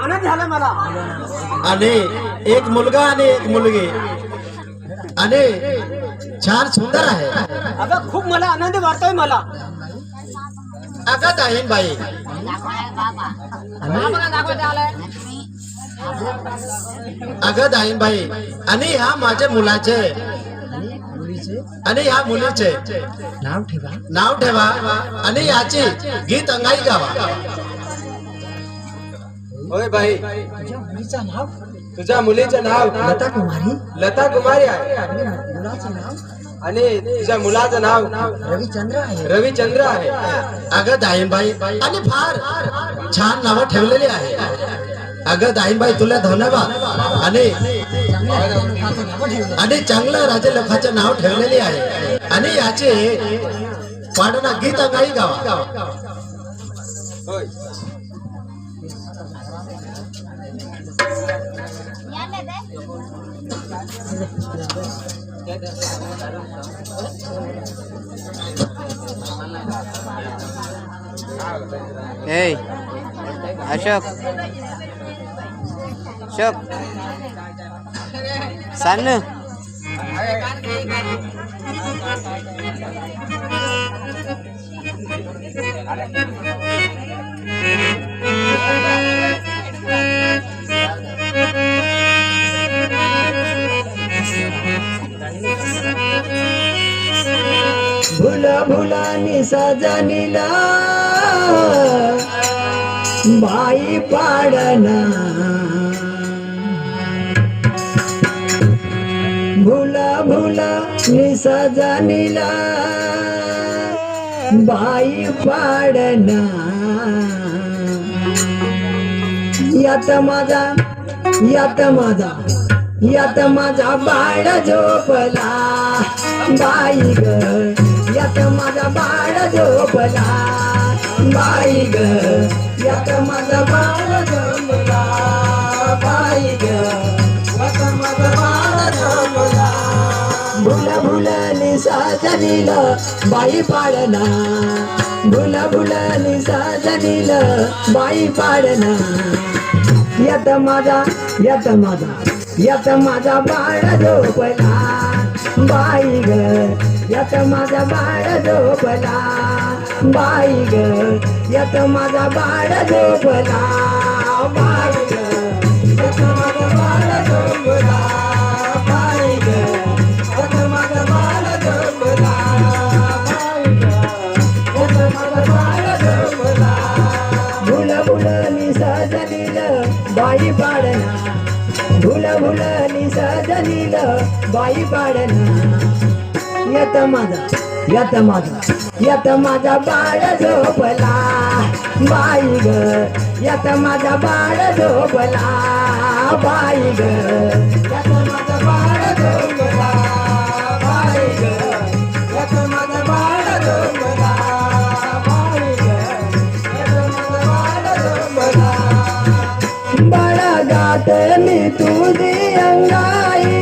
आनंद झाला मला. आणि एक मुलगा आणि एक मुलगी आणि छान सुंदर आहे. अगं खूप मला आनंद वाटतोय मला. अगं ताईन बाई अगं दाईन बाई आणि ह्या माझ्या मुलाचे आणि ह्या मुलीचे नाव ठेवा आणि याची गीत अंगाई गावा. होय बाई, तुझ्या मुलीचं नाव तुझ्या मुलीचे नाव लता कुमारी, लता कुमारी आहे आणि मुलाचं नाव आणि तुझ्या मुलाचं नाव रविचंद्र आहे. रविचंद्र आहे. अगं दाईनबाई आणि फार छान नावं ठेवलेली आहे. अगं दाईनबाई तुला धन्यवाद. आणि आणि चांगलं राजे लोकांचं नाव ठेवलेले आहे. आणि याचे पाडणा गीत अंगाई गावा. होय. Hey, Ashok, Ashok, Sanu. भुला भुलानी सजनीला बाई पाडना. भुला भुला निसजनीला बाई पाडना. यात माझा बाळ झोपला बाई ग. यात माझा बाळ झोपला बाई ग. यात माझा बाळ झोपला बाई ग. यात माझा बाळ झोपला. भुला भुला निसजनीला बाई पाडना. भुला भुला निसजनीला बाई पाडना. यात माझा बाळ झोपला बाई ग. यात माझा बाळ झोपला बाई ग. यात माझा बाळ झोपला बाई ग. यात माझा बाळ झोपला बाई ग. यात माझा बाळ झोपला बाई ग. यात माझा बाळ झोपला. भुला भुला निसजनीला बाई पाडना. भुला भुला निसजनीला बाई पाडना. यात माझा बाळ झोपला बाई ग. यात माझा बाळ झोपला बाई ग. यात माझा बाळ झोपला बाई ग. यात माझा बाळ झोपला बाई ग. यात माझा बाळ झोपला. बाळगात मी तुझी अंगाई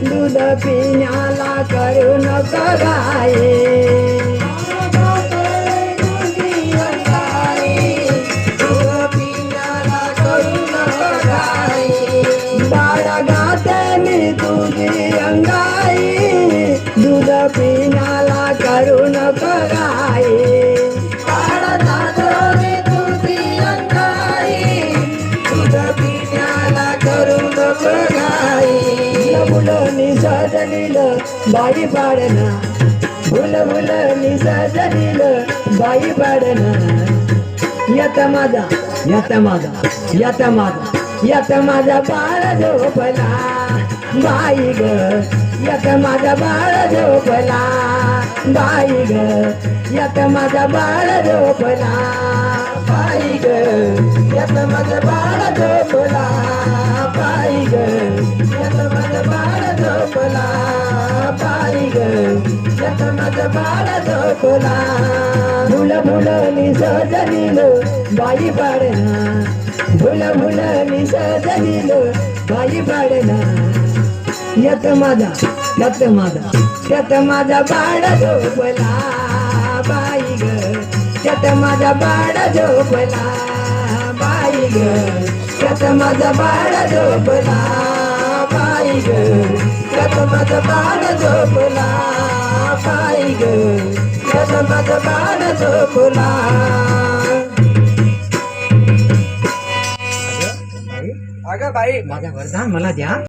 दूध पिण्याला करू नको गाई. बाळगात मी तुझी अंगाई दूध पिण्याला करू नको गाई. बाळगात मी तुझी अंगाई दूध पिण्याला करू नको गाई. भुलं निसजनीलं बाई पाडना. भुलं भुलं निसजनीलं बाई पाडना. यात माझा बाळ झोपला बाई ग. यात माझा बाळ झोपला बाई ग. यात माझा बाळ झोपला बाई ग. यात माझा बाळ झोपला बाई ग. यात माझा बाळ झोपला बाई ग. यात माझा बाळ झोपला. भुला भुला निसजनीलं बाई पाडना. भुला भुला निसजनीलं बाई पाडना. यात माझा बाळ झोपला बाई ग. यात माझा बाळ झोपला बाई बाई ग यात माझा बाळ झोपला बाई ग यात माझा बाळ झोपला बाई ग यात माझा बाळ झोपला अगं बाई माझा वरदान मला द्या